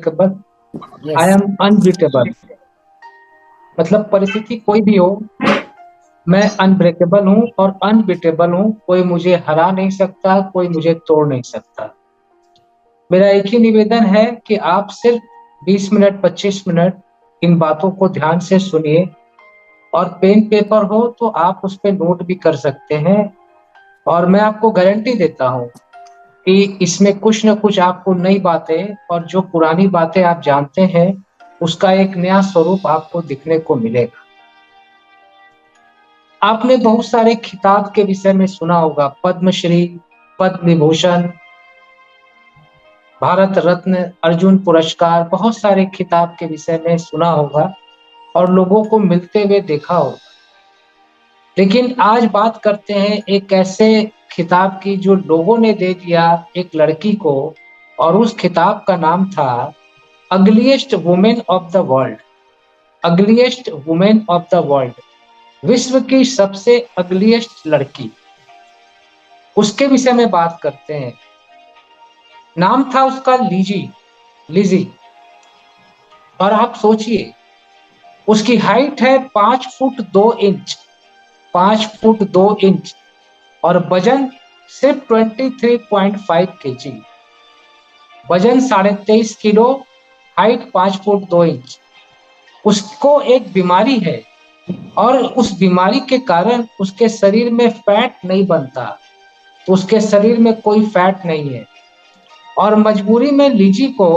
Unbreakable, I yes. Am unbeatable. मतलब परिस्थिति कोई भी हो, मैं अनब्रेकेबल हूँ और अनबीटेबल हूँ। कोई मुझे हरा नहीं सकता, कोई मुझे तोड़ नहीं सकता। मेरा एक ही निवेदन है कि आप सिर्फ 20 मिनट 25 मिनट इन बातों को ध्यान से सुनिए, और पेन पेपर हो तो आप उस पर नोट भी कर सकते हैं। और मैं आपको गारंटी देता हूँ कि इसमें कुछ न कुछ आपको नई बातें, और जो पुरानी बातें आप जानते हैं उसका एक नया स्वरूप आपको दिखने को मिलेगा। आपने बहुत सारे खिताब के विषय में सुना होगा, पद्मश्री, पद्म विभूषण, भारत रत्न, अर्जुन पुरस्कार, बहुत सारे खिताब के विषय में सुना होगा और लोगों को मिलते हुए देखा होगा। लेकिन आज बात करते हैं एक ऐसे खिताब की जो लोगों ने दे दिया एक लड़की को, और उस खिताब का नाम था ugliest women of the world. Ugliest women of the world, विश्व की सबसे अगलीस्ट लड़की, उसके विषय में बात करते हैं। नाम था उसका लीजी, लिजी। और आप सोचिए, उसकी हाइट है 5 फुट 2 इंच, 5 फुट 2 इंच, और वजन सिर्फ 23.5 kg। वजन 23.5 किलो, हाइट 5 फुट 2 इंच। उसको एक बीमारी है, और उस बीमारी के कारण उसके शरीर में फैट नहीं बनता। तो उसके शरीर में कोई फैट नहीं है, और मजबूरी में लीची को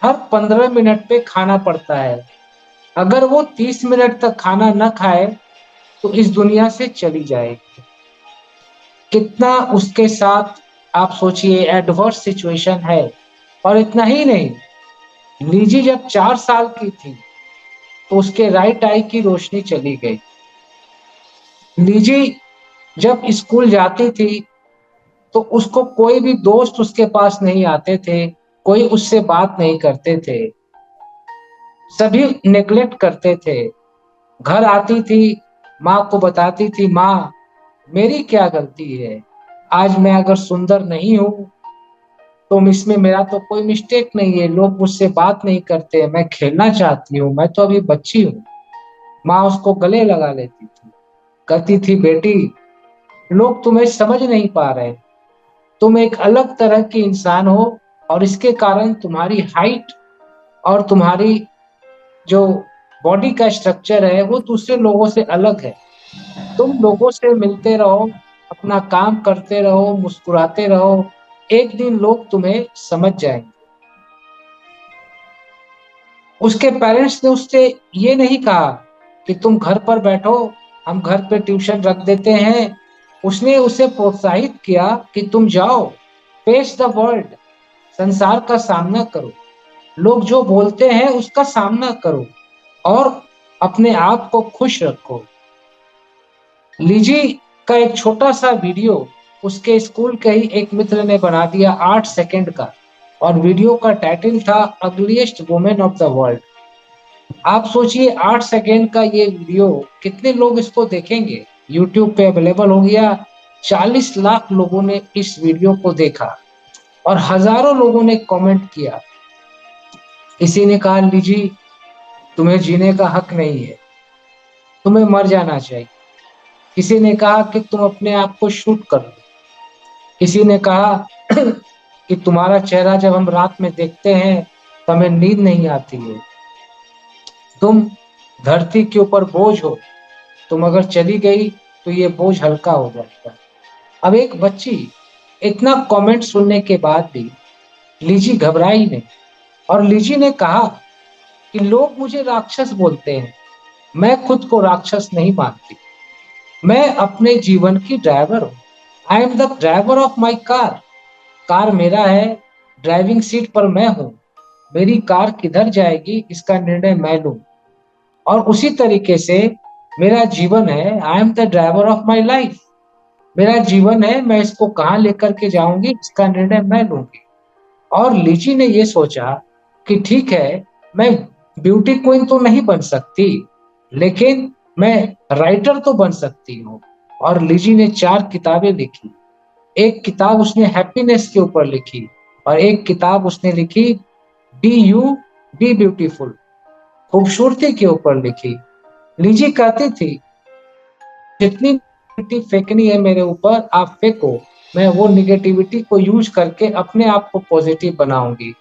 हर 15 मिनट पे खाना पड़ता है। अगर वो 30 मिनट तक खाना न खाए तो इस दुनिया से चली जाएगी। कितना उसके साथ आप सोचिए एडवर्स सिचुएशन है। और इतना ही नहीं, लीजी जब 4 साल की थी तो उसके राइट आई की रोशनी चली गई। लीजी जब स्कूल जाती थी तो उसको कोई भी दोस्त उसके पास नहीं आते थे, कोई उससे बात नहीं करते थे, सभी नेग्लेक्ट करते थे। घर आती थी, माँ को बताती थी, माँ मेरी क्या गलती है, आज मैं अगर सुंदर नहीं हूँ तो इसमें मेरा तो कोई मिस्टेक नहीं है, लोग मुझसे बात नहीं करते, मैं खेलना चाहती हूँ, मैं तो अभी बच्ची हूँ। माँ उसको गले लगा लेती थी, कहती थी बेटी, लोग तुम्हें समझ नहीं पा रहे, तुम एक अलग तरह की इंसान हो, और इसके कारण तुम्हारी हाइट और तुम्हारी जो बॉडी का स्ट्रक्चर है वो दूसरे लोगों से अलग है। तुम लोगों से मिलते रहो, अपना काम करते रहो, मुस्कुराते रहो, एक दिन लोग तुम्हें समझ जाएंगे। उसके पेरेंट्स ने उससे ये नहीं कहा कि तुम घर पर बैठो, हम घर पे ट्यूशन रख देते हैं। उसने उसे प्रोत्साहित किया कि तुम जाओ, फेस द वर्ल्ड, संसार का सामना करो, लोग जो बोलते हैं उसका सामना करो, और अपने आप को खुश रखो। लीजी का एक छोटा सा वीडियो उसके स्कूल के ही एक मित्र ने बना दिया, 8 सेकंड का, और वीडियो का टाइटल था ugliest women of the world. आप सोचिए 8 सेकंड का ये वीडियो कितने लोग इसको देखेंगे। यूट्यूब पे अवेलेबल हो गया, 40 लाख लोगों ने इस वीडियो को देखा, और हजारों लोगों ने कमेंट किया। किसी ने कहा लीजी तुम्हें जीने का हक नहीं है, तुम्हें मर जाना चाहिए। किसी ने कहा कि तुम अपने आप को शूट कर लो। किसी ने कहा कि तुम्हारा चेहरा जब हम रात में देखते हैं तो हमें नींद नहीं आती है, तुम धरती के ऊपर बोझ हो, तुम अगर चली गई तो ये बोझ हल्का हो जाएगा। अब एक बच्ची इतना कमेंट सुनने के बाद भी लीजी घबराई नहीं, और लीजी ने कहा कि लोग मुझे राक्षस बोलते हैं, मैं खुद को राक्षस नहीं मानती, मैं अपने जीवन की ड्राइवर हूँ। I am the driver of my car. Car मेरा है, ड्राइविंग सीट पर मैं हूँ, मेरी कार किधर जाएगी इसका निर्णय मैं लूँ। और उसी तरीके से मेरा जीवन है, I am the driver of my life. मेरा जीवन है, मैं इसको कहाँ लेकर के जाऊंगी इसका निर्णय मैं लूंगी। और लीची ने ये सोचा कि ठीक है, मैं ब्यूटी क्वीन तो नहीं बन सकती, लेकिन मैं राइटर तो बन सकती हूँ। और लीची ने 4 किताबें लिखी। एक किताब उसने हैप्पीनेस के ऊपर लिखी, और एक किताब उसने लिखी बी यू, बी ब्यूटीफुल, खूबसूरती के ऊपर लिखी। लीजी कहती थी जितनी नेगेटिविटी फेंकनी है मेरे ऊपर आप फेंको, मैं वो निगेटिविटी को यूज करके अपने आप को पॉजिटिव बनाऊंगी।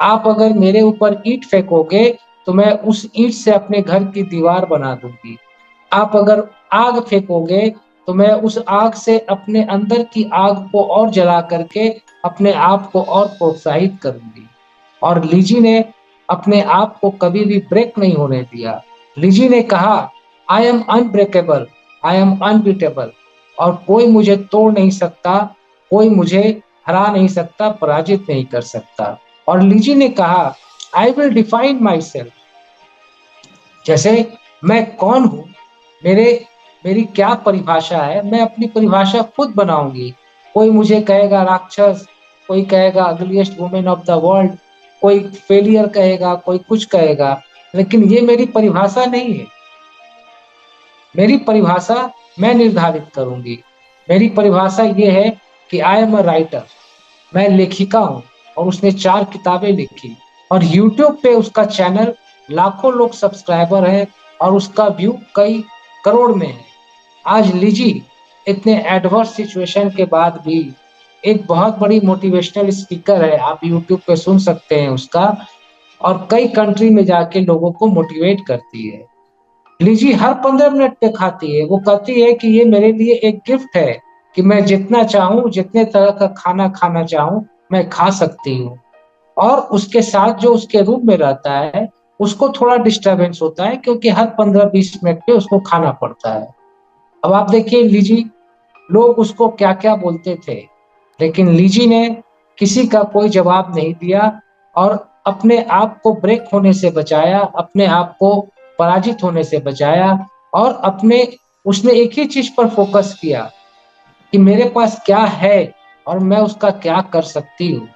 आप अगर मेरे ऊपर ईंट फेंकोगे तो मैं उस ईंट से अपने घर की दीवार बना दूंगी। आप अगर आग फेंकोगे तो मैं उस आग से अपने अंदर की आग को और जला करके अपने आप को और प्रोत्साहित करूंगी। और लीजी ने अपने आप को कभी भी ब्रेक नहीं होने दिया। लीजी ने कहा, I am unbreakable, I am unbeatable, और कोई मुझे तोड़ नहीं सकता, कोई मुझे हरा नहीं सकता, पराजित नहीं कर सकता। और लीजी ने कहा, I will define my self, जैसे मैं कौन हूँ, मेरे मेरी क्या परिभाषा है, मैं अपनी परिभाषा खुद बनाऊंगी। कोई मुझे कहेगा राक्षस, कोई कहेगा ugliest women of the world, कोई फेलियर कहेगा, कोई कुछ कहेगा, लेकिन ये मेरी परिभाषा नहीं है। मेरी परिभाषा मैं निर्धारित करूंगी। मेरी परिभाषा ये है कि आई एम अ राइटर, मैं लेखिका हूँ, और उसने 4 किताबें लिखी और यूट्यूब पे उसका चैनल लाखों लोग सब्सक्राइबर है और उसका व्यू कई करोड़ में है। आज लीजी इतने एडवर्स सिचुएशन के बाद भी एक बहुत बड़ी मोटिवेशनल स्पीकर है, आप यूट्यूब पे सुन सकते हैं उसका, और कई कंट्री में जाके लोगों को मोटिवेट करती है। लीजी हर 15 मिनट पे खाती है। वो कहती है कि ये मेरे लिए एक गिफ्ट है कि मैं जितना चाहूँ, जितने तरह का खाना खाना चाहूँ मैं खा सकती हूँ। और उसके साथ जो उसके रूम में रहता है उसको थोड़ा डिस्टरबेंस होता है क्योंकि हर 15-20 मिनट पे उसको खाना पड़ता है। अब आप देखिए लीजी, लोग उसको क्या क्या बोलते थे, लेकिन लीजी ने किसी का कोई जवाब नहीं दिया और अपने आप को ब्रेक होने से बचाया, अपने आप को पराजित होने से बचाया, और अपने उसने एक ही चीज पर फोकस किया कि मेरे पास क्या है और मैं उसका क्या कर सकती हूँ।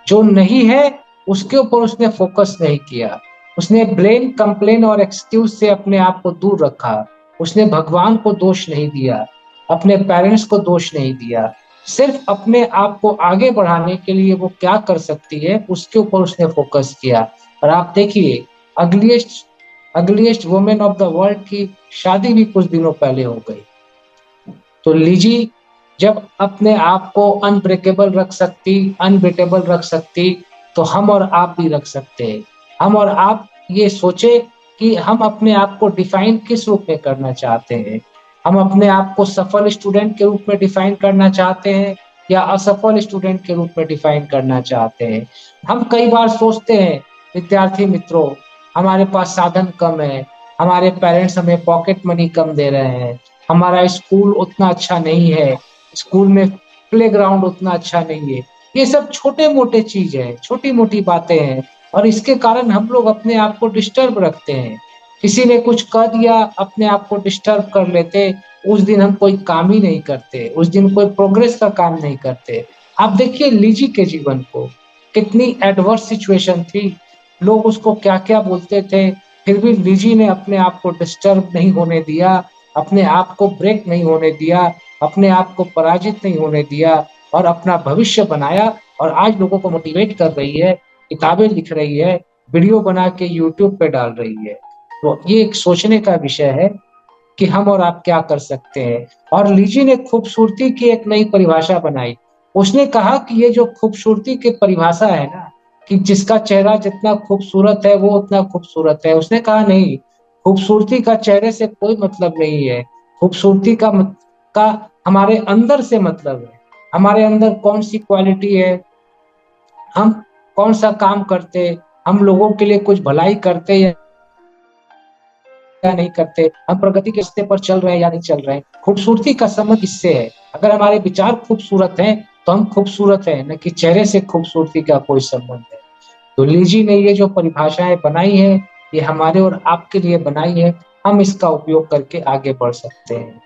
जो नहीं है उसके ऊपर उसने फोकस नहीं किया। उसने ब्लेम, कंप्लेन और एक्सक्यूज से अपने आप को दूर रखा। उसने भगवान को दोष नहीं दिया, अपने पेरेंट्स को दोष नहीं दिया, सिर्फ अपने आप को आगे बढ़ाने के लिए वो क्या कर सकती है उसके ऊपर उसने फोकस किया। और आप देखिए, ugliest ugliest women of the world की शादी भी कुछ दिनों पहले हो गई। तो लीजी जब अपने आप को अनब्रेकेबल रख सकती, अनबीटेबल रख सकती, तो हम और आप भी रख सकते हैं। हम और आप ये सोचे कि हम अपने आप को डिफाइन किस रूप में करना चाहते हैं। हम अपने आप को सफल स्टूडेंट के रूप में डिफाइन करना चाहते हैं या असफल स्टूडेंट के रूप में डिफाइन करना चाहते हैं। हम कई बार सोचते हैं विद्यार्थी मित्रों, हमारे पास साधन कम है, हमारे पेरेंट्स हमें पॉकेट मनी कम दे रहे हैं, हमारा स्कूल उतना अच्छा नहीं है, स्कूल में प्लेग्राउंड उतना अच्छा नहीं है। ये सब छोटे मोटे चीज है, छोटी मोटी बातें हैं, और इसके कारण हम लोग अपने आप को डिस्टर्ब रखते हैं। किसी ने कुछ कह दिया, अपने आप को डिस्टर्ब कर लेते, उस दिन हम कोई काम ही नहीं करते, उस दिन कोई प्रोग्रेस का काम नहीं करते। आप देखिए लीजी के जीवन को, कितनी एडवर्स सिचुएशन थी, लोग उसको क्या क्या बोलते थे, फिर भी लीजी ने अपने आप को डिस्टर्ब नहीं होने दिया, अपने आप को ब्रेक नहीं होने दिया, अपने आप को पराजित नहीं होने दिया, और अपना भविष्य बनाया। और आज लोगों को मोटिवेट कर रही है, किताबें लिख रही है, वीडियो बना के यूट्यूब पे डाल रही है। तो ये एक सोचने का विषय है कि हम और आप क्या कर सकते हैं। और लीजी ने खूबसूरती की एक नई परिभाषा बनाई। उसने कहा कि ये जो खूबसूरती की परिभाषा है ना, कि जिसका चेहरा जितना खूबसूरत है वो उतना खूबसूरत है, उसने कहा नहीं, खूबसूरती का चेहरे से कोई मतलब नहीं है। खूबसूरती का हमारे अंदर से मतलब है। हमारे अंदर कौन सी क्वालिटी है, हम कौन सा काम करते, हम लोगों के लिए कुछ भलाई करते या नहीं करते, हम प्रगति के रास्ते पर चल रहे हैं या नहीं चल रहे हैं। खूबसूरती का संबंध इससे है। अगर हमारे विचार खूबसूरत हैं तो हम खूबसूरत हैं, न कि चेहरे से खूबसूरती का कोई संबंध है। तो लीजी ने ये जो परिभाषाएं बनाई है, ये हमारे और आपके लिए बनाई है। हम इसका उपयोग करके आगे बढ़ सकते हैं।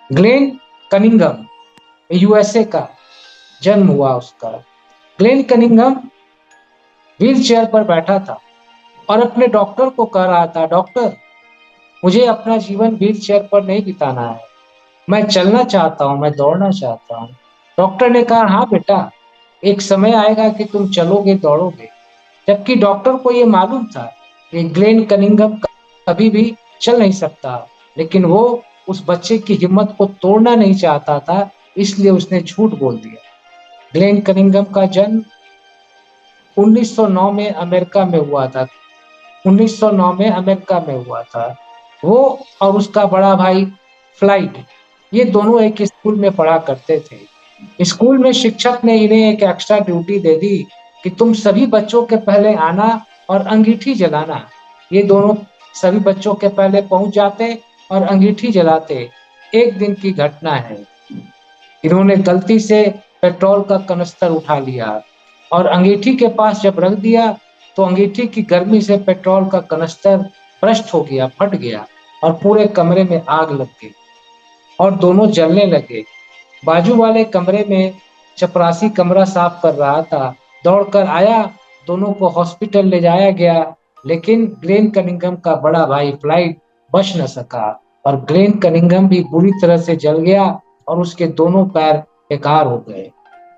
ग्लेन कनिंघम, यूएसए का जन्म हुआ उसका। ग्लेन कनिंघम व्हील चेयर पर बैठा था और अपने डॉक्टर को कह रहा था, डॉक्टर मुझे अपना जीवन व्हील चेयर पर नहीं बिताना है, मैं चलना चाहता हूँ, मैं दौड़ना चाहता हूँ। डॉक्टर ने कहा, हाँ बेटा, एक समय आएगा कि तुम चलोगे, दौड़ोगे, जबकि डॉक्टर को ये मालूम था कि ग्लेन कनिंघम कभी भी चल नहीं सकता, लेकिन वो उस बच्चे की हिम्मत को तोड़ना नहीं चाहता था, इसलिए उसने झूठ बोल दिया। ग्लेन कनिंघम का जन्म 1909 में अमेरिका में हुआ था। 1909 में अमेरिका में हुआ था। वो और उसका बड़ा भाई फ्लाइट, ये दोनों एक स्कूल में पढ़ा करते थे। स्कूल में शिक्षक ने इन्हें एक एक्स्ट्रा ड्यूटी दे दी कि तुम सभी बच्चों के पहले आना और अंगीठी जलाना। ये दोनों सभी बच्चों के पहले पहुंच जाते और अंगीठी जलाते। एक दिन की घटना है, इन्होंने गलती से पेट्रोल का कनस्तर उठा लिया और अंगीठी के पास जब रख दिया तो अंगीठी की गर्मी से पेट्रोल का कनस्तर भ्रष्ट हो गया, फट गया और पूरे कमरे में आग लग गई और दोनों जलने लगे। बाजू वाले कमरे में चपरासी कमरा साफ कर रहा था, दौड़कर आया, दोनों को हॉस्पिटल ले जाया गया, लेकिन ग्लेन कनिंघम का बड़ा भाई फ्लाइट बच न सका और ग्लेन कनिंघम भी बुरी तरह से जल गया और उसके दोनों पैर बेकार हो गए।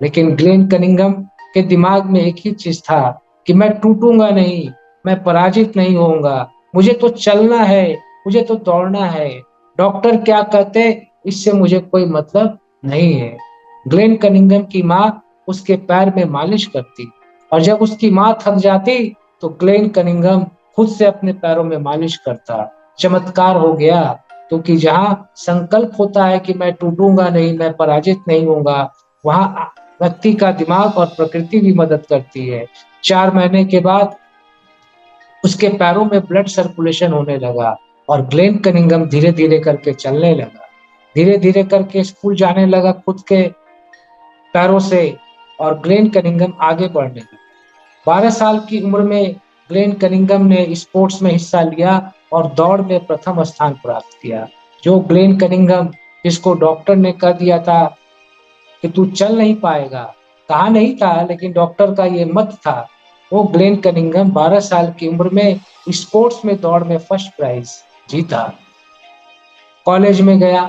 लेकिन ग्लेन कनिंघम के दिमाग में एक ही चीज था कि मैं टूटूंगा नहीं, मैं पराजित नहीं होऊंगा, मुझे तो चलना है, मुझे तो दौड़ना है। डॉक्टर क्या कहते इससे मुझे कोई मतलब नहीं है। ग्लेन कनिंघम की माँ उसके पैर में मालिश करती और जब उसकी माँ थक जाती तो ग्लेन कनिंघम खुद से अपने पैरों में मालिश करता। चमत्कार हो गया, क्योंकि जहाँ संकल्प होता है कि मैं टूटूंगा नहीं, मैं पराजित नहीं होऊंगा, वहाँ व्यक्ति का दिमाग और प्रकृति भी मदद करती है। 4 महीने के बाद उसके पैरों में ब्लड सर्कुलेशन होने लगा और ग्लेन कनिंघम धीरे धीरे करके चलने लगा, धीरे धीरे करके स्कूल जाने लगा खुद के पैरों से और ग्लेन कनिंघम आगे बढ़ने लगा। 12 साल की उम्र में ग्लेन कनिंघम ने स्पोर्ट्स में हिस्सा लिया और दौड़ में प्रथम स्थान प्राप्त किया। जो ग्लेन कनिंघम, जिसको डॉक्टर ने कह दिया था कि तू चल नहीं पाएगा, कहा नहीं था लेकिन डॉक्टर का ये मत था, वो ग्लेन कनिंघम 12 साल की उम्र में स्पोर्ट्स में दौड़ में फर्स्ट प्राइज जीता। कॉलेज में गया।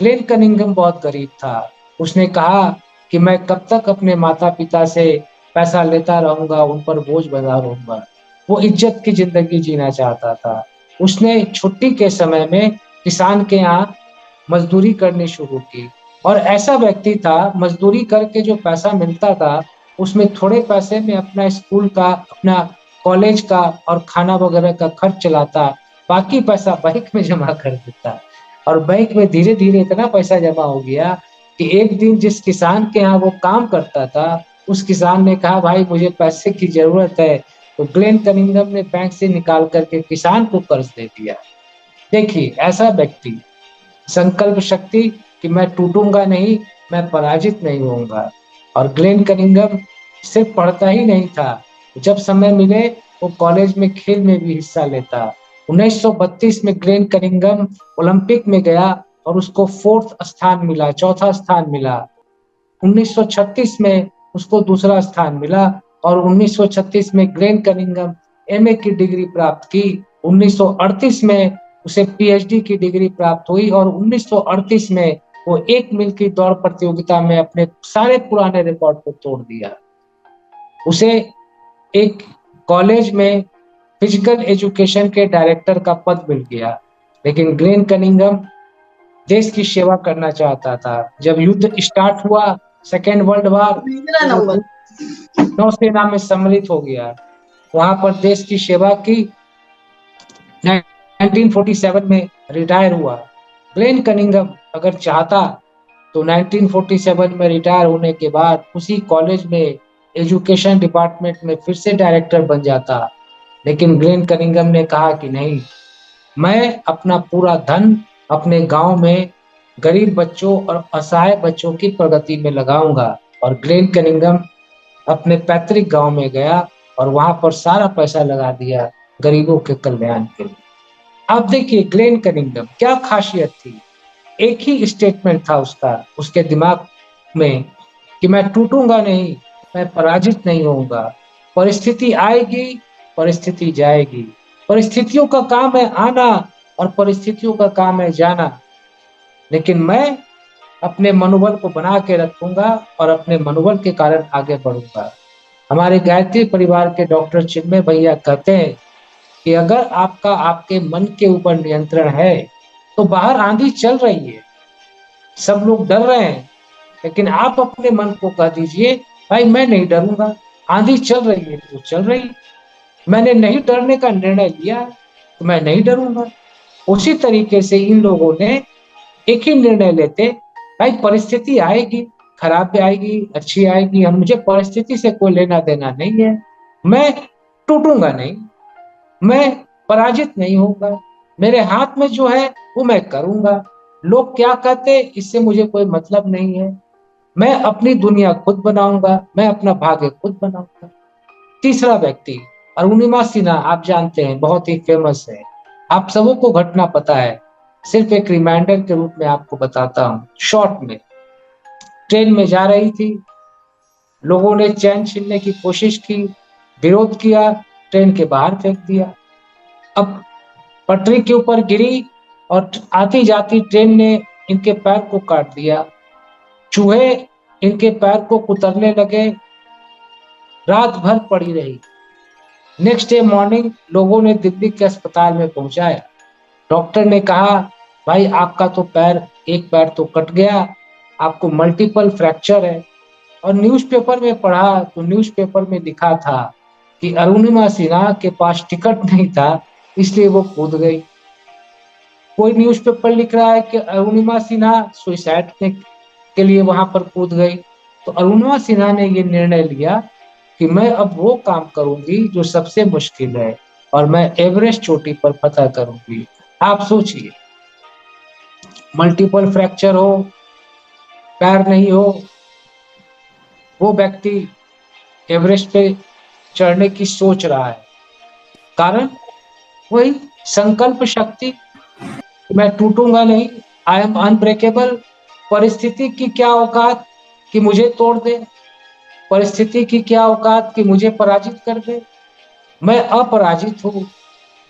ग्लेन कनिंघम बहुत गरीब था। उसने कहा कि मैं कब तक अपने माता पिता से पैसा लेता रहूंगा, उन पर बोझ बना रहूंगा। वो इज्जत की जिंदगी जीना चाहता था। उसने छुट्टी के समय में किसान के यहाँ मजदूरी करनी शुरू की और ऐसा व्यक्ति था, मजदूरी करके जो पैसा मिलता था उसमें थोड़े पैसे में अपना स्कूल का, अपना कॉलेज का और खाना वगैरह का खर्च चलाता, बाकी पैसा बैंक में जमा कर देता और बैंक में धीरे धीरे इतना पैसा जमा हो गया कि एक दिन जिस किसान के यहाँ वो काम करता था, उस किसान ने कहा भाई मुझे पैसे की जरूरत है, तो ग्लेन कनिंघम ने बैंक से निकाल करके किसान को कर्ज दे दिया। देखिए ऐसा व्यक्ति, संकल्प शक्ति कि मैं टूटूंगा नहीं, मैं पराजित नहीं होऊंगा। और ग्लेन कनिंघम सिर्फ पढ़ता ही नहीं था, जब समय मिले वो कॉलेज में खेल में भी हिस्सा लेता। 1932 में ग्लेन कनिंघम ओलंपिक में गया और उसको 4th स्थान मिला, चौथा स्थान मिला। 1936 में उसको दूसरा स्थान मिला और 1936 में ग्लेन कनिंघम एमए की डिग्री प्राप्त की। 1938 में उसे पीएचडी की डिग्री प्राप्त हुई और 1938 में वो 1 मील की दौड़ प्रतियोगिता में अपने सारे पुराने रिकॉर्ड को तोड़ दिया। उसे एक कॉलेज में फिजिकल एजुकेशन के डायरेक्टर का पद मिल गया। लेकिन ग्लेन कनिंघम देश की सेवा करना चाहता था। जब युद्ध स्टार्ट हुआ, सेकेंड वर्ल्ड वॉर, नौसेना में सम्मिलित हो गया, वहां पर देश की सेवा की। 1947 में रिटायर हुआ। ग्लेन कनिंघम अगर चाहता तो 1947 में रिटायर होने के बाद उसी कॉलेज में एजुकेशन डिपार्टमेंट में फिर से डायरेक्टर बन जाता, लेकिन ग्लेन कनिंघम ने कहा कि नहीं, मैं अपना पूरा धन अपने गांव में गरीब बच्चों और असहाय बच्चों की प्रगति में लगाऊंगा। और ग्लेन कनिंघम अपने पैतृक गांव में गया और वहां पर सारा पैसा लगा दिया गरीबों के कल्याण के लिए। अब देखिए ग्लेन कनिंघम क्या खासियत थी। एक ही स्टेटमेंट था उसका, उसके दिमाग में कि मैं टूटूंगा नहीं, मैं पराजित नहीं होऊंगा। परिस्थिति आएगी, परिस्थिति जाएगी, परिस्थितियों का काम है आना और परिस्थितियों का काम है जाना, लेकिन मैं अपने मनोबल को बना के रखूंगा और अपने मनोबल के कारण आगे बढ़ूंगा। हमारे गायत्री परिवार के डॉक्टर चिन्मय भैया कहते हैं कि अगर आपका आपके मन के ऊपर नियंत्रण है तो बाहर आंधी चल रही है, सब लोग डर रहे हैं, लेकिन आप अपने मन को कह दीजिए भाई मैं नहीं डरूंगा, आंधी चल रही है तो चल रही, मैंने नहीं डरने का निर्णय लिया है तो मैं नहीं डरूंगा। उसी तरीके से इन लोगों ने एक ही निर्णय लेते, भाई परिस्थिति आएगी, खराब भी आएगी अच्छी आएगी, हम मुझे परिस्थिति से कोई लेना देना नहीं है, मैं टूटूंगा नहीं, मैं पराजित नहीं होऊंगा, मेरे हाथ में जो है वो मैं करूंगा, लोग क्या कहते इससे मुझे कोई मतलब नहीं है, मैं अपनी दुनिया खुद बनाऊंगा, मैं अपना भाग्य खुद बनाऊंगा। तीसरा व्यक्ति अरुणिमा सिन्हा, आप जानते हैं बहुत ही फेमस है, आप सबों को घटना पता है, सिर्फ एक रिमाइंडर के रूप में आपको बताता हूँ शॉर्ट में। ट्रेन में जा रही थी, लोगों ने चैन छीनने की कोशिश की, विरोध किया, ट्रेन के बाहर फेंक दिया। अब पटरी के ऊपर गिरी और आती जाती ट्रेन ने इनके पैर को काट दिया, चूहे इनके पैर को कुतरने लगे, रात भर पड़ी रही। नेक्स्ट डे मॉर्निंग लोगों ने दिल्ली के अस्पताल में पहुंचाया, डॉक्टर ने कहा भाई आपका तो पैर, एक पैर तो कट गया, आपको मल्टीपल फ्रैक्चर है। और न्यूज़पेपर में पढ़ा तो न्यूज़पेपर में लिखा था कि अरुणिमा सिन्हा के पास टिकट नहीं था इसलिए वो कूद गई। कोई न्यूज़पेपर लिख रहा है कि अरुणिमा सिन्हा सुसाइड के लिए वहां पर कूद गई। तो अरुणिमा सिन्हा ने ये निर्णय लिया कि मैं अब वो काम करूंगी जो सबसे मुश्किल है और मैं एवरेस्ट चोटी पर फतह करूंगी। आप सोचिए, मल्टीपल फ्रैक्चर हो, पैर नहीं हो, वो व्यक्ति एवरेस्ट पे चढ़ने की सोच रहा है, कारण वही संकल्प शक्ति, मैं टूटूंगा नहीं, आई एम अनब्रेकेबल। परिस्थिति की क्या औकात कि मुझे तोड़ दे, परिस्थिति की क्या औकात कि मुझे पराजित कर दे, मैं अपराजित हूँ,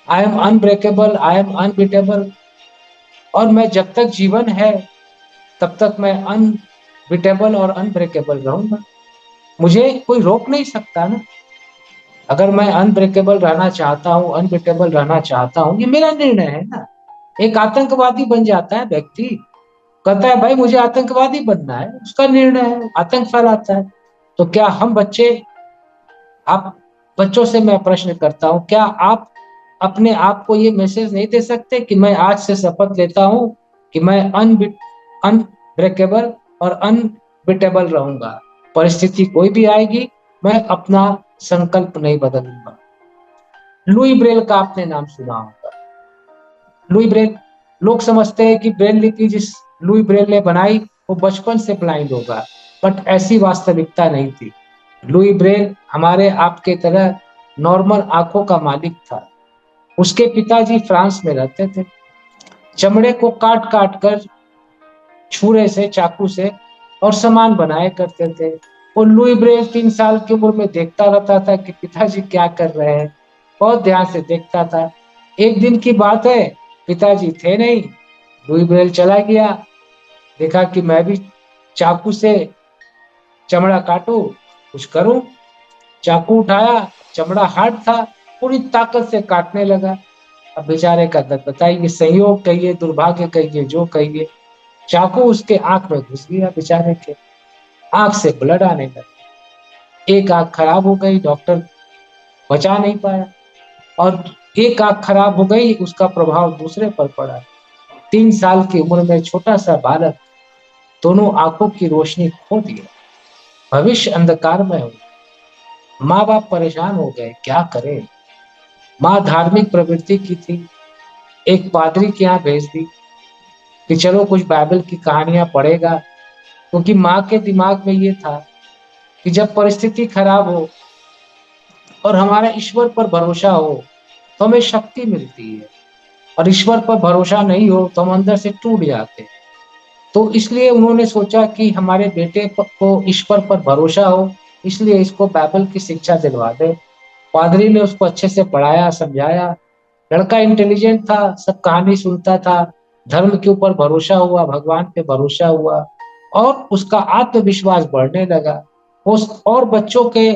I am unbreakable, I am unbeatable. और मैं जब तक जीवन है तब तक मैं अनबीटेबल और अनब्रेकेबल रहूंगा, मुझे कोई रोक नहीं सकता ना। अगर मैं अनब्रेकेबल रहना चाहता हूँ, अनबीटेबल रहना चाहता हूँ, ये मेरा निर्णय है ना। एक आतंकवादी बन जाता है व्यक्ति, कहता है भाई मुझे आतंकवादी बनना है, उसका निर्णय है, आतंक फैलाता है। तो क्या हम बच्चे, आप बच्चों से मैं प्रश्न करता हूँ, क्या आप अपने आप को ये मैसेज नहीं दे सकते कि मैं आज से शपथ लेता हूँ कि मैं अनब्रेकेबल और अनबिटेबल रहूंगा, परिस्थिति कोई भी आएगी मैं अपना संकल्प नहीं बदलूंगा। लुई ब्रेल का आपने नाम सुना होगा। लुई ब्रेल, लोग समझते हैं कि ब्रेल लिपि जिस लुई ब्रेल ने बनाई वो बचपन से ब्लाइंड होगा, बट ऐसी वास्तविकता नहीं थी। लुई ब्रेल हमारे आपके तरह नॉर्मल आंखों का मालिक था। उसके पिताजी फ्रांस में रहते थे, चमड़े को काट काट कर छुरे से, चाकू से और सामान बनाए करते थे। और लुई ब्रेल 3 साल की उम्र में देखता रहता था कि पिताजी क्या कर रहे हैं, बहुत ध्यान से देखता था। एक दिन की बात है, पिताजी थे नहीं, लुई ब्रेल चला गया, देखा कि मैं भी चाकू से चमड़ा काटू, कुछ करूं। चाकू उठाया, चमड़ा हार्ड था, पूरी ताकत से काटने लगा। अब बेचारे का दर्द बताइए, संयोग कहिए, दुर्भाग्य कहिए, जो कहिए, चाकू उसके आंख में घुस गया, बेचारे के आंख से ब्लड आने लगा। एक आंख खराब हो गई, डॉक्टर बचा नहीं पाया, और एक आंख खराब हो गई, उसका प्रभाव दूसरे पर पड़ा। 3 साल की उम्र में छोटा सा बालक दोनों आंखों की रोशनी खो दिया, भविष्य अंधकार में हो। माँ बाप परेशान हो गए, क्या करें। माँ धार्मिक प्रवृत्ति की थी, एक पादरी के यहाँ भेज दी कि चलो कुछ बाइबल की कहानियां पढ़ेगा, क्योंकि माँ के दिमाग में ये था कि जब परिस्थिति खराब हो और हमारा ईश्वर पर भरोसा हो तो हमें शक्ति मिलती है, और ईश्वर पर भरोसा नहीं हो तो हम अंदर से टूट जाते हैं। तो इसलिए उन्होंने सोचा कि हमारे बेटे को ईश्वर पर भरोसा हो, इसलिए इसको बाइबल की शिक्षा दिलवा दे। पादरी ने उसको अच्छे से पढ़ाया, समझाया। लड़का इंटेलिजेंट था, सब कहानी सुनता था, धर्म के ऊपर भरोसा हुआ, भगवान पे भरोसा हुआ, और उसका आत्मविश्वास बढ़ने लगा। उस और बच्चों के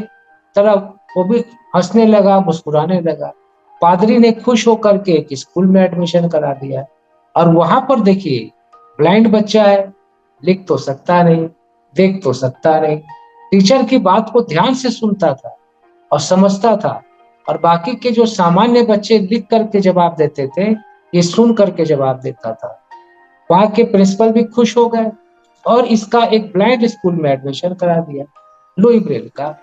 तरफ वो भी हंसने लगा, मुस्कुराने लगा। पादरी ने खुश होकर के एक स्कूल में एडमिशन करा दिया। और वहां पर देखिए, ब्लाइंड बच्चा है, लिख तो सकता नहीं, देख तो सकता नहीं, टीचर की बात को ध्यान से सुनता था और समझता था। और बाकी के जो सामान्य बच्चे लिख करके जवाब देते थे, ये सुन करके जवाब देता था। वहां के प्रिंसिपल भी खुश हो गए और इसका एक ब्लाइंड स्कूल में एडमिशन करा दिया, लुई ब्रेल का।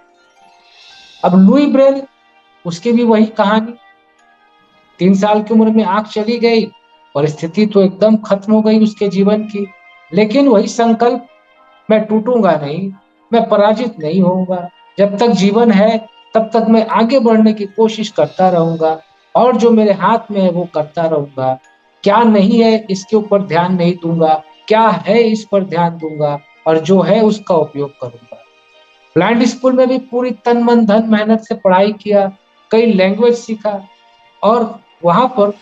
अब लुई ब्रेल, उसकी भी वही कहानी। 3 साल की उम्र में आंख चली गई, परिस्थिति तो एकदम खत्म हो गई उसके जीवन की। लेकिन वही संकल्प, मैं टूटूंगा नहीं, मैं पराजित नहीं होऊंगा। जब तक जीवन है तब तक मैं आगे बढ़ने की कोशिश करता रहूंगा और जो मेरे हाथ में है वो करता रहूंगा। क्या नहीं है इसके ऊपर ध्यान नहीं दूंगा, क्या है इस पर ध्यान दूंगा और जो है उसका उपयोग करूंगा। ब्लाइंड स्कूल में भी पूरी तन मन धन मेहनत से पढ़ाई किया, कई लैंग्वेज सीखा और वहां पर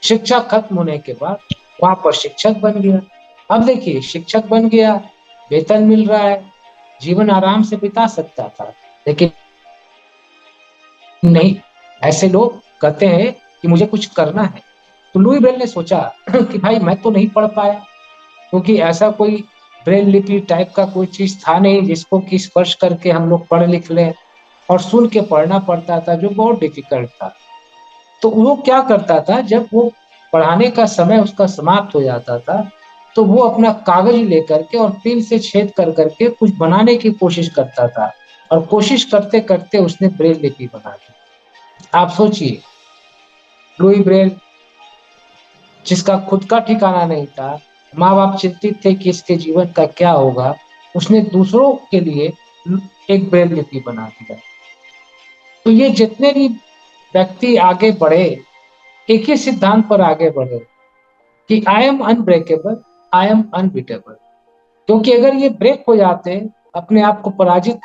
शिक्षा खत्म होने के बाद वहां पर शिक्षक बन गया। अब देखिए, शिक्षक बन गया, वेतन मिल रहा है, जीवन आराम से बिता सकता था। लेकिन नहीं, ऐसे लोग कहते हैं कि मुझे कुछ करना है। तो लुई ब्रेल ने सोचा कि भाई मैं तो नहीं पढ़ पाया, क्योंकि ऐसा कोई ब्रेल लिपि टाइप का कोई चीज था नहीं जिसको कि स्पर्श करके हम लोग पढ़ लिख लें, और सुन के पढ़ना पड़ता था जो बहुत डिफिकल्ट था। तो वो क्या करता था, जब वो पढ़ाने का समय उसका समाप्त हो जाता था तो वो अपना कागज लेकर के और पेन से छेद कर करके कुछ बनाने की कोशिश करता था, और कोशिश करते करते उसने ब्रेल लिपि बना दी। आप सोचिए, लुई ब्रेल, जिसका खुद का ठिकाना नहीं था, माँ बाप चिंतित थे कि इसके जीवन का क्या होगा, उसने दूसरों के लिए एक ब्रेल लिपि बना दिया। तो ये जितने भी व्यक्ति आगे बढ़े, एक ही सिद्धांत पर आगे बढ़े कि I am unbreakable, I am unbeatable. क्योंकि अगर ये ब्रेक हो जाते, अपने आप को पराजित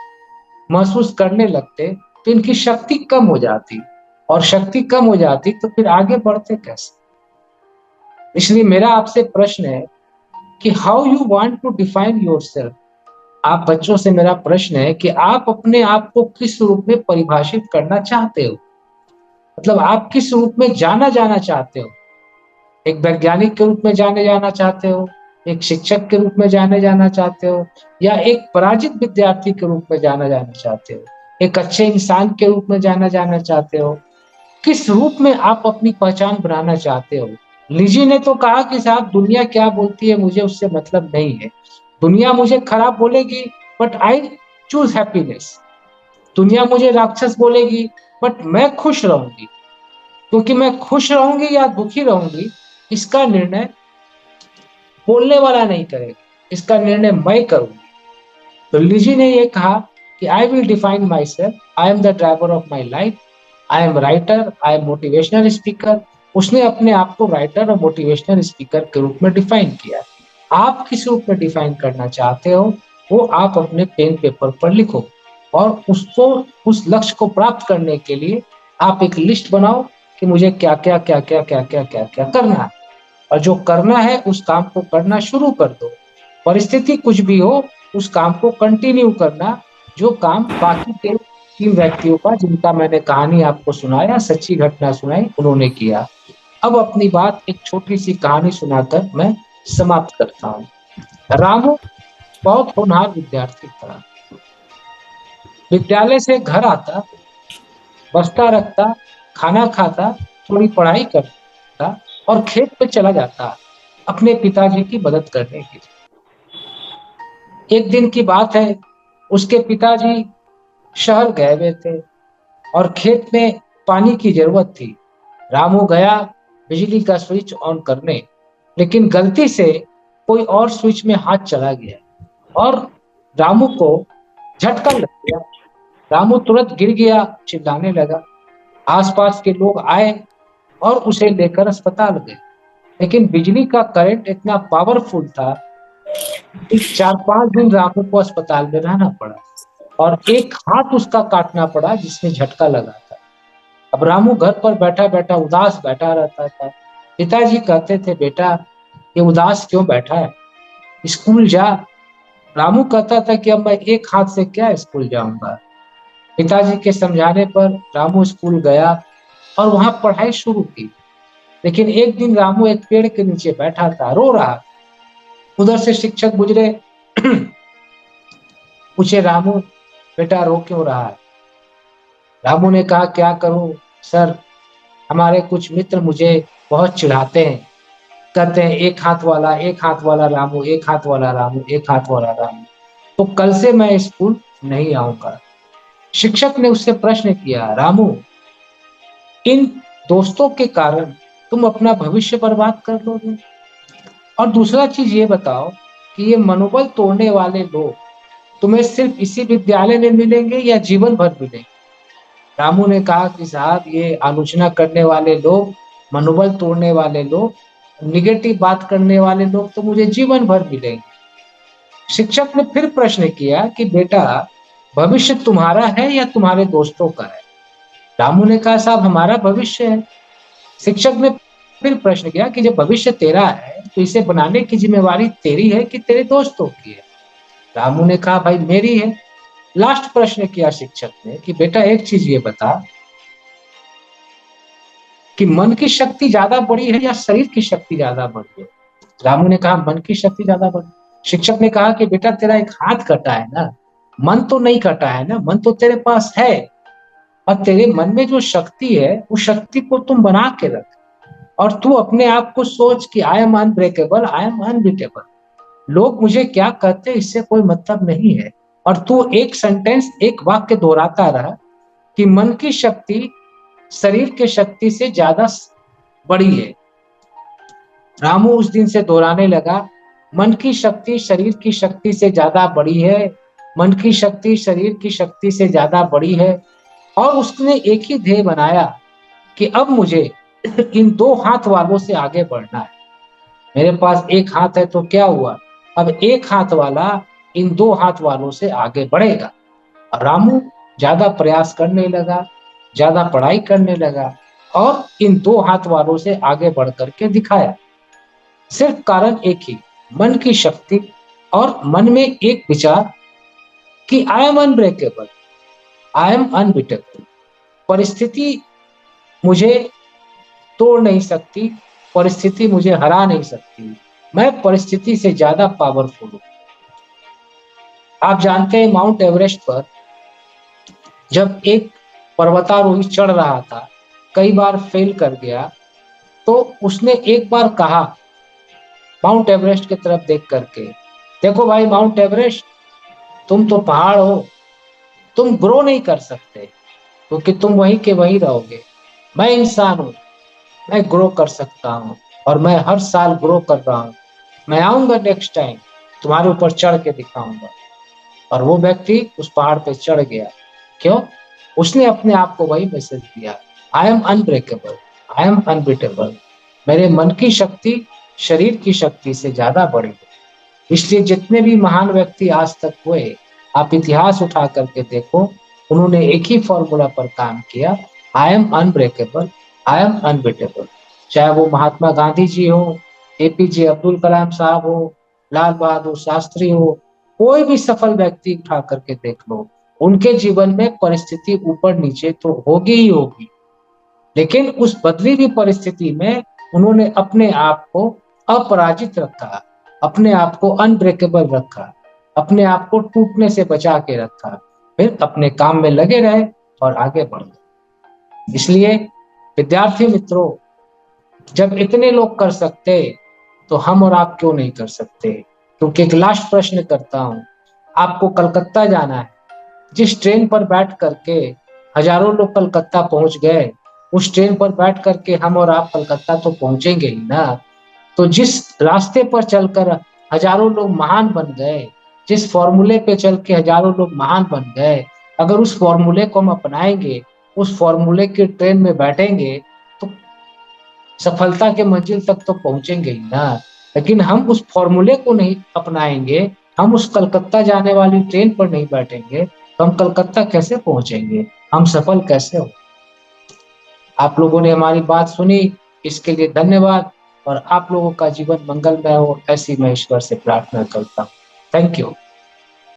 महसूस करने लगते, तो इनकी शक्ति कम हो जाती, और शक्ति कम हो जाती तो फिर आगे बढ़ते कैसे। इसलिए मेरा आपसे प्रश्न है कि how you want to define yourself. आप बच्चों से मेरा प्रश्न है कि आप अपने आप को किस रूप में परिभाषित करना चाहते हो, मतलब आप किस रूप में जाना जाना चाहते हो। एक वैज्ञानिक के रूप में जाने जाना चाहते हो, एक शिक्षक के रूप में जाने जाना चाहते हो, या एक पराजित विद्यार्थी के रूप में जाना जाना चाहते हो, एक अच्छे इंसान के रूप में जाना जाना चाहते हो। किस रूप में आप अपनी पहचान बनाना चाहते हो। लीजी ने तो कहा कि साहब, दुनिया क्या बोलती है मुझे उससे मतलब नहीं है, दुनिया मुझे खराब बोलेगी बट आई चूज हैप्पीनेस। दुनिया मुझे राक्षस बोलेगी बट मैं खुश रहूंगी, क्योंकि मैं खुश रहूंगी या दुखी रहूंगी इसका निर्णय बोलने वाला नहीं करेगा, इसका निर्णय मैं करूंगी। तो लीजी ने यह कहा कि I will define my self, I am the driver of my life, I am writer, I am motivational speaker. उसने अपने आप को राइटर और मोटिवेशनल स्पीकर के रूप में डिफाइन किया। आप किस रूप में डिफाइन करना चाहते हो, वो आप अपने पेन पेपर पर लिखो, और उसको, उस लक्ष्य को प्राप्त करने के लिए आप एक लिस्ट बनाओ कि मुझे क्या क्या क्या क्या क्या क्या क्या क्या करना है, और जो करना है उस काम को करना शुरू कर दो। परिस्थिति कुछ भी हो, उस काम को कंटिन्यू करना, जो काम बाकी के 3 व्यक्तियों का, जिनका मैंने कहानी आपको सुनाया, सच्ची घटना सुनाई, उन्होंने किया। अब अपनी बात एक छोटी सी कहानी सुनाकर मैं समाप्त करता हूँ। रामू बहुत होनहार विद्यार्थी था। विद्यालय से घर आता, बस्ता रखता, खाना खाता, थोड़ी पढ़ाई करता और खेत पे चला जाता अपने पिताजी की मदद करने के लिए। एक दिन की बात है, उसके पिताजी शहर गए हुए थे और खेत में पानी की जरूरत थी। रामू गया बिजली का स्विच ऑन करने, लेकिन गलती से कोई और स्विच में हाथ चला गया और रामू को झटका लग गया। रामू तुरंत गिर गया, चिल्लाने लगा। आसपास के लोग आए और उसे लेकर अस्पताल गए, लेकिन बिजली का करंट इतना पावरफुल था कि 4-5 दिन रामू को अस्पताल में रहना पड़ा और एक हाथ उसका काटना पड़ा जिसमें झटका लगा था। अब रामू घर पर बैठा बैठा उदास बैठा रहता था। पिताजी कहते थे, बेटा ये उदास क्यों बैठा है, स्कूल जा। रामू कहता था कि अब मैं एक हाथ से क्या स्कूल जाऊंगा, पिताजी के समझाने पर रामू स्कूल गया और वहां पढ़ाई शुरू की। लेकिन एक दिन रामू एक पेड़ के नीचे बैठा था, रो रहा। उधर से शिक्षक गुजरे। पूछे, रामू बेटा रो क्यों रहा है? रामू ने कहा, क्या करूं सर, हमारे कुछ मित्र मुझे बहुत चिढ़ाते हैं। कहते हैं एक हाथ वाला रामू, एक हाथ वाला रामू, एक हाथ वाला रामू। तो कल से मैं स्कूल नहीं आऊंगा। शिक्षक ने उससे प्रश्न किया, रामू इन दोस्तों के कारण तुम अपना भविष्य बर्बाद कर लोगे? और दूसरा चीज ये बताओ कि ये मनोबल तोड़ने वाले लोग तुम्हें सिर्फ इसी विद्यालय में मिलेंगे या जीवन भर मिलेंगे? रामू ने कहा कि साहब, ये आलोचना करने वाले लोग, मनोबल तोड़ने वाले लोग, निगेटिव बात करने वाले लोग तो मुझे जीवन भर मिलेंगे। शिक्षक ने फिर प्रश्न किया कि बेटा, भविष्य तुम्हारा है या तुम्हारे दोस्तों का है? रामू ने कहा, साहब हमारा भविष्य है। शिक्षक ने फिर प्रश्न किया कि जब भविष्य तेरा है तो इसे बनाने की जिम्मेवारी तेरी है कि तेरे दोस्तों की है? रामू ने कहा, भाई मेरी है। लास्ट प्रश्न किया शिक्षक ने कि बेटा एक चीज ये बता कि मन की शक्ति ज्यादा बड़ी है या शरीर की शक्ति ज्यादा बड़ी है? रामू ने कहा, मन की शक्ति ज्यादा बड़ी। शिक्षक ने कहा कि बेटा तेरा एक हाथ कटा है ना, मन तो नहीं कटा है ना, मन तो तेरे पास है। और तेरे मन में जो शक्ति है उस शक्ति को तुम बना के रख। और तू अपने आप को सोच कि I am unbreakable, I am unbeatable. लोग मुझे क्या कहते हैं इससे कोई मतलब नहीं है। और तू एक सेंटेंस, एक वाक्य दोहराता रहा कि मन की शक्ति शरीर के शक्ति से ज्यादा बड़ी है। रामू उस दिन से दोहराने लगा, मन की शक्ति शरीर की शक्ति से ज्यादा बड़ी है, मन की शक्ति शरीर की शक्ति से ज्यादा बड़ी है। और उसने एक ही ध्येय बनाया कि अब मुझे इन दो हाथ वालों से आगे बढ़ना है। मेरे पास एक हाथ है तो क्या हुआ, अब एक हाथ वाला इन दो हाथ वालों से आगे बढ़ेगा। और रामू ज्यादा प्रयास करने लगा, ज्यादा पढ़ाई करने लगा और इन दो हाथ वालों से आगे बढ़ करके दिखाया। सिर्फ कारण एक ही, मन की शक्ति और मन में एक विचार कि I am unbreakable, I am unbeatable. परिस्थिति मुझे तोड़ नहीं सकती, परिस्थिति मुझे हरा नहीं सकती, मैं परिस्थिति से ज्यादा पावरफुल हूं। आप जानते हैं माउंट एवरेस्ट पर जब एक पर्वतारोही चढ़ रहा था, कई बार फेल कर गया, तो उसने एक बार कहा माउंट एवरेस्ट की तरफ देख करके, देखो भाई माउंट एवरेस्ट, तुम तो पहाड़ हो, तुम ग्रो नहीं कर सकते क्योंकि तुम वहीं के वहीं रहोगे। मैं इंसान हूं, मैं ग्रो कर सकता हूं और मैं हर साल ग्रो कर रहा हूं। मैं आऊंगा नेक्स्ट टाइम, तुम्हारे ऊपर चढ़ के दिखाऊंगा। और वो व्यक्ति उस पहाड़ पे चढ़ गया। क्यों? उसने अपने आप को वही मैसेज दिया, I am unbreakable, I am unbeatable. मेरे मन की शक्ति शरीर की शक्ति से ज्यादा बड़ी है। इसलिए जितने भी महान व्यक्ति आज तक हुए, आप इतिहास उठा करके देखो, उन्होंने एक ही फॉर्मूला पर काम किया, I am unbreakable, I am unbeatable. चाहे वो महात्मा गांधी जी हो, एपीजे अब्दुल कलाम साहब हो, लाल बहादुर शास्त्री हो, कोई भी सफल व्यक्ति उठा करके देख लो, उनके जीवन में परिस्थिति ऊपर नीचे तो होगी ही होगी, लेकिन उस बदली हुई परिस्थिति में उन्होंने अपने आप को अपराजित रखा, अपने आप को अनब्रेकेबल रखा, अपने आप को टूटने से बचा के रखा, फिर अपने काम में लगे रहे और आगे बढ़ गए। इसलिए विद्यार्थी मित्रों, जब इतने लोग कर सकते तो हम और आप क्यों नहीं कर सकते? क्योंकि एक लास्ट प्रश्न करता हूं, आपको कलकत्ता जाना है, जिस ट्रेन पर बैठ करके हजारों लोग कलकत्ता पहुंच गए, उस ट्रेन पर बैठ करके हम और आप कलकत्ता तो पहुंचेंगे ही ना। तो जिस रास्ते पर चलकर हजारों लोग महान बन गए, जिस फॉर्मूले पे चल के हजारों लोग महान बन गए, अगर उस फॉर्मूले को हम अपनाएंगे, उस फॉर्मूले की ट्रेन में बैठेंगे, तो सफलता के मंजिल तक तो पहुंचेंगे ही ना। लेकिन हम उस फॉर्मूले को नहीं अपनाएंगे, हम उस कलकत्ता जाने वाली ट्रेन पर नहीं बैठेंगे, तो हम कलकत्ता कैसे पहुंचेंगे, हम सफल कैसे हो? आप लोगों ने हमारी बात सुनी, इसके लिए धन्यवाद। और आप लोगों का जीवन मंगलमय हो, ऐसी मैं ईश्वर से प्रार्थना करता हूँ। Thank you.